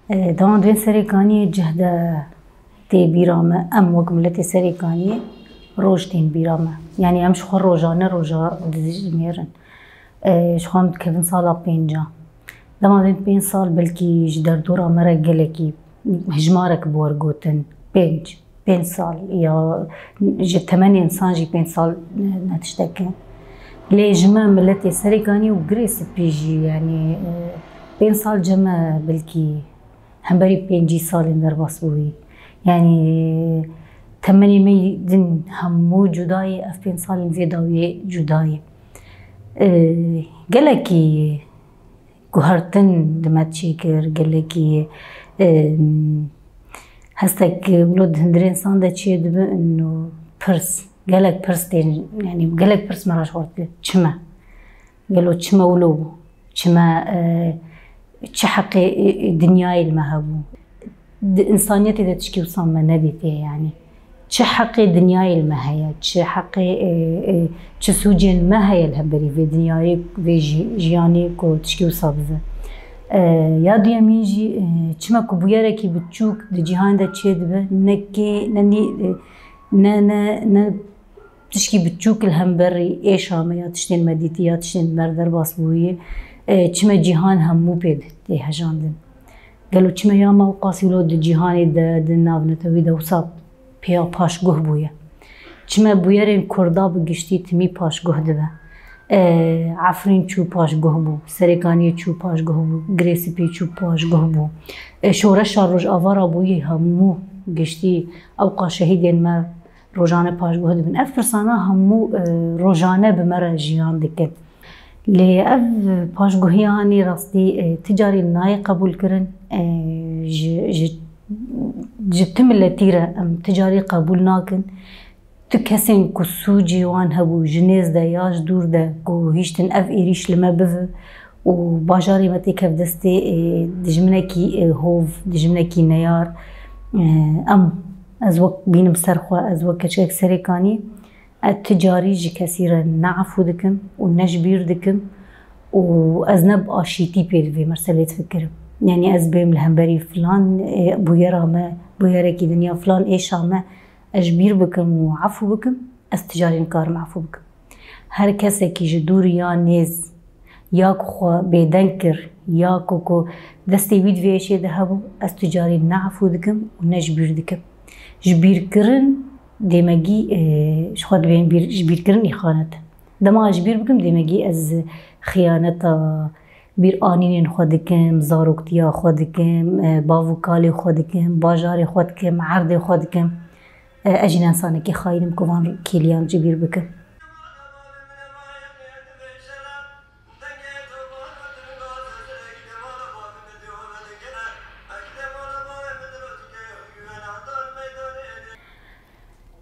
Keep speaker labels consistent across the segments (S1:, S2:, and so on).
S1: دان دوين سريكانية جهدا تي بيرامة أم وكملتي سريكانية روجتين بيرامة يعني أمش خور روجانة روجا دزميرن شخوام كيفن صالا بينجا دما دوين بين صال بلكي جدر دورا مرا جلكي هجمارك بورغوتن بين صال يا جي 8 إنسان جي بين صال نتشتكي لي جمع ملتي سريكانية وغريس بيجي يعني بين صال جمع بلكي هم بري بينجي صال درباس بوي يعني تمني مي دن همو جداي اف بين صال زيداوي جداي قالكي قهرتن دمات شكر قالكي هستك ولود هندرين صان دا تشي دبا انو برس قالك برس دين يعني قالك برس مراش ورد تشما قالو تشما ولو تشما چه حق دنیای المهبو انسانیتی ده تشکی وصام ندیته يعني چه حق دنیای المهیا چه حق چه سوجين مهیا الهبری في دنیای في جیانی کو تشکی وصابزه یادو یمیجی چما کبویاره کی بچوک ده جهان ده چه دبه نکی ننی نه تشکی بچوک الهمبری ایشامه یا تشتین مدیتی یا تشتین مردر باس بویه چما جهان همو بيد دي هجاندن قالوا چما يا ما وقاسي ولود جهاني د ناونتوي د وصاب بيا باش گه بويا چما بويرين كردا بگشتي تمي باش گه دبه عفرين چو باش گه بو سريكاني چو باش گه بو گريسيبي چو باش گه بو شورش روج اوارا بوي همو گشتي اوقا شهيدين ما روجانه باش گه دبن افرسانا همو روجانه بمره جيان دكت لي اف باش گوهیانی راستی تجاری نای قبول کرن جبتم اللتيرة ام تجاری قبول ناکن تو کسین کو سوجی وان هبو جنیز ده یاش دور ده کو هیشتن اف ایریش لما بفه و باجاری متی کف دستی دجمنکی هوف دجمنکی نیار ام از وقت بینم سرخوا از وقت کچک سریکانی التجاري جي كثيرا نعفو دكم ونجبير دكم وأزنب آشيتي بيد في مرسلة تفكر يعني أزبيم الهمبري فلان بويرا ما بويرا كي دنيا فلان إيش ما أجبير بكم وعفو بكم أستجاري نكار معفو بكم هر كسا كي جدور يا نيز ياكو خوا بيدنكر ياكو كو دستي بيد في إيشي دهبو أستجاري نعفو دكم ونجبير دكم جبير كرن دماغي شخوات بين بير كرني خانت دما جبير بكم دماغي از خيانة بير آنين خودكم زاروكتيا خودكم باوكالي خودكم باجاري خودكم عرض خودكم اجن انسانه كي خاينم كوان كيليان جبير بكم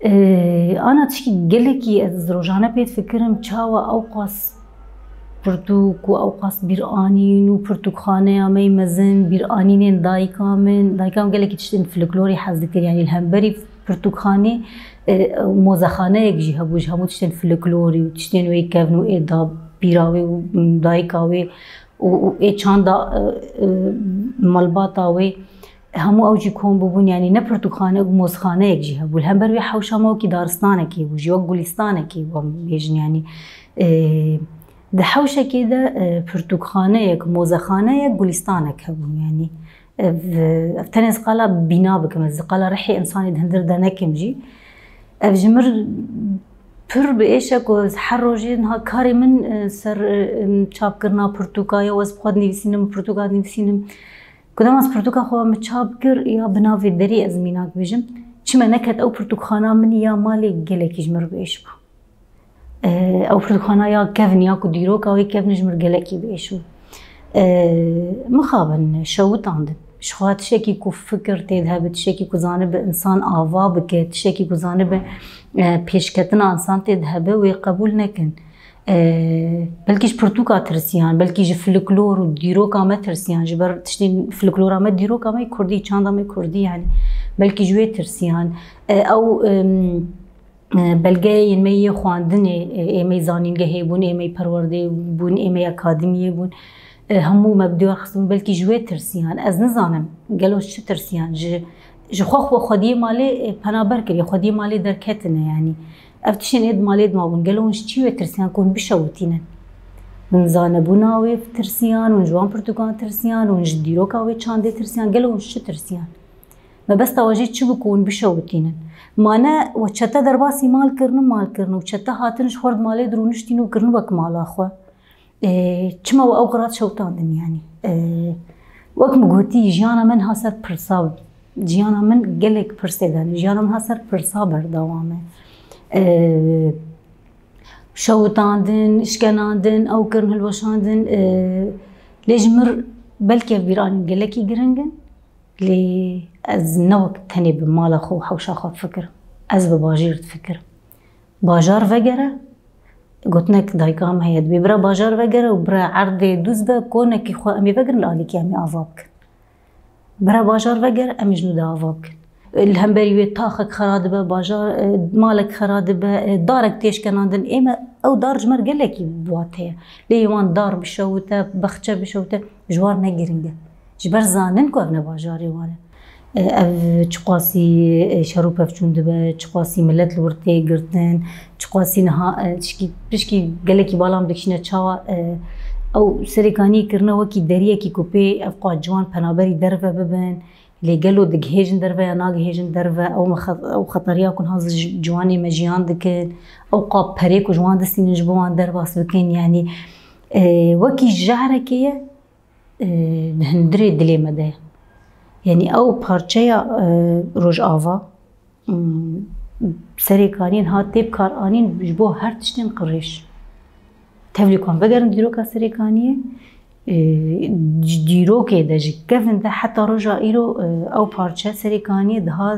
S1: أنا تشكي قلكي از روجانه بيت فكرم چاوا أوقاس پرتوك و أوقاس بير آنين و پرتوك خانه امي مزن بير آنين دايكامن قلكي تشتين فلكلوري حز ذكر يعني الهمبري پرتوك خانه موزخانه يكجي هبوج همو تشتين فلكلوري و تشتين وي كفن و اي دا بيراوي و دايكاوي و اي چاندا مالباتاوي همو اوجي كون ببون يعني نبرتو خانه وموزخانه يكجي هبو الهمبر وي حوشا موكي دارستانه كي بوجي وقوليستانه كي بيجن يعني ده حوشا كده برتوخانه يك موزخانه يك قوليستانه هبو يعني افتنس قالا بنا بكم از قالا رحي انساني دهندر دانكم جي افجمر پر بإيشك وحروجي نها كاري من سر چاب کرنا برتوكايا واز بخواد نيفسينم برتوكا نيفسينم كدام از پرتوکا خو مچاب کر یا بناوی دری از میناک بجم چما نکت او پرتوکخانه من یا مالی گلکی جمر بیش بو او پرتوکخانه یا کفن یا کو دیروک او کفن جمر گلکی بیش بو مخابن شوت عندن شخوات شکی کو فکر تذهب شکی کو زانب انسان آوا بکت شکی کو زانب پیشکتنا انسان تذهب و قبول نکن بلكيش برتوكا ترسيان بلكي فلكلور وديروكا ما ترسيان جبر تشتين فلكلورا ما ديروكا ما كردي چاندا ما كردي يعني بلكي جوي ترسيان او بلغاين مي خواندن ايمي زانين هيبون ايمي پرورده بون ايمي اكاديميه بون همو مبدو خصم بلکی جوی ترسیان از نزانم گلوش چه ترسیان ج خو خودی مالی پنابر کردی خودی مالی درکتنه یعنی افتشین اد مالی ما بون گلوش چی ترسیان کن بشوتینن من زانبونا و ترسیان و جوان پرتوکان ترسیان و جدیرو کا و چانده ترسیان گلوش چه ترسیان ما بس تواجد چی بکون بشوتینن مانه و چتا درباسی مال کرنو و چتا هاتنش خورد مالی درونشتینو کرنو بک مالا خو چما و اوقات شوتاندن يعني وقت مقولتي جيانا من هاسر برصاب جيانا من قلق برصيدان جيانا من هاسر برصابر دوامه شوتاندن اشكناندن او كرن هلوشاندن لجمر بلكي بيران قلقي قرنجن لي از نوك تاني بمالا خو حوشا خو فكر از بباجير تفكر باجار فقره قلتنك دايقام هيد ببرا باجار وقرا وبرا عرض دوزبا كونك خو امي وقر لالك امي افابك برا باجار وقرا امي جنودا افابك الهمبري تاخك خرادبه باجار مالك خرادبه دارك تيش كناندن اما او دار جمر قالك بواتيه ليوان دار بشوته بخچه بشوته جوار نگرنگه جبر زانن کو ابن باجاري وانا اف چقاسی شروپ افچون دبه چقاسی ملت لورته گرتن چقاسی نها پشکی گلکی بالام دکشنه چاوا او سریکانی کرنه وکی دریه کی کوپی افقا جوان پنابری درفه ببن لگلو دگهیجن درفه یا ناگهیجن درفه او خطریا کن هاز جوانی مجیان دکن او قاب پریک و جوان دستی نجبوان درباس بکن یعنی وکی جهره که هندری دلی مده يعني او پارچه روج آوا سریکانین ها تیب کار آنین بجبو هر تشتین قریش تفلی کن بگرن دیروکا سریکانیه دیروکه ده جکفن ده حتی رجا ایرو او پارچه سریکانیه ده ها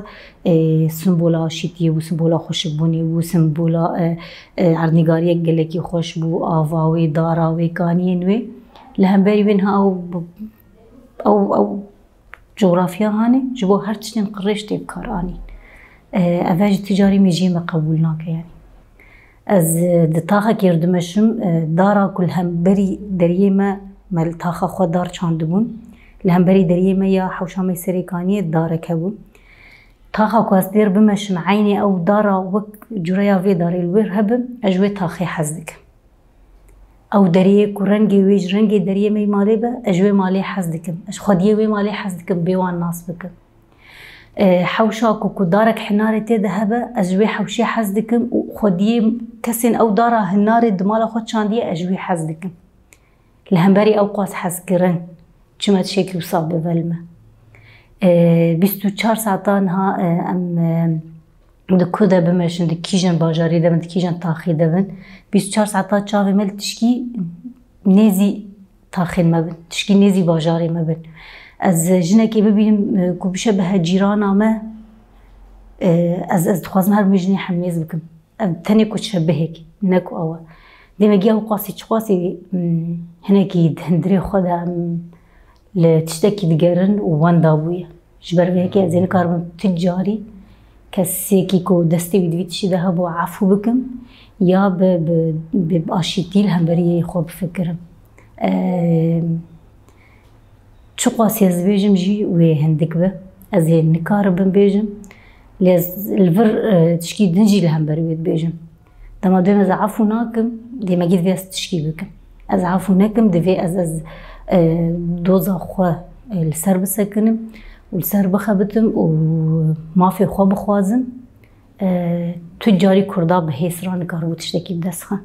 S1: سمبولا شیتیه و سمبولا خوشبونی و سمبولا عرنگاریه گلکی خوش بو آواوی داراوی کانین وی لهم بری بین ها او جغرافيا هاني جبو هر تشتين قريش تيب كارانين افاج تجاري ميجي قبولناك يعني از دتاخا كيردمشم دارا كل هم بري دريما مال تاخا خو دار چاندبون لهم بري دريما يا حوشامي سريكاني دارا كبون تاخا كواستير بمشم عيني او دارا وك جريا في داري الوير هبم اجوي تاخي حزدك او دريه كو رنگي ويج رنگي دريه مي مالي با اجوي مالي حزدكم اش خديه وي مالي حزدكم بيوان ناس بكم حوشاكو كو دارك حناري تيدا هبا اجوي حوشي حزدكم وخديه كسن او دارا هناري دمالا خود شانديه اجوي حزدكم الهمبري او قاس حزكرن چما تشكل وصاب بفلمه 24 ساعتان ها ام دكودا بمشن دكيجن باجاري دبن دكيجن تاخي دبن 24 ساعتا چاوي مل تشكي نيزي تاخي مبن تشكي نيزي باجاري مبن از جنكي ببينم كو بشبه جيرانا ما از دخوازم هر مجني حميز بكم تاني كو تشبهك نكو اوا ديما جاو قاسي تشقاسي هناكي هندري خدا لتشتكي دقرن وان دابويا جبر بهكي زين كاربن تجاري كسيكي كو دستي بدويتشي ده بو عفو بكم يا باشيتيل همبريه خو بفكرم شو قاسي از بيجم جي وهندك به از نكار بن بيجم لز الفر تشكي دنجي الهمبريه بيجم دما دوما از عفو ناكم ديما جيت فيس تشكي بكم از عفو ناكم دفي از دوزا خو السر بسكنم والسر بخبتم وما في خو بخوازم تجاري كردا بهيسران كارو تشتكي بدسخه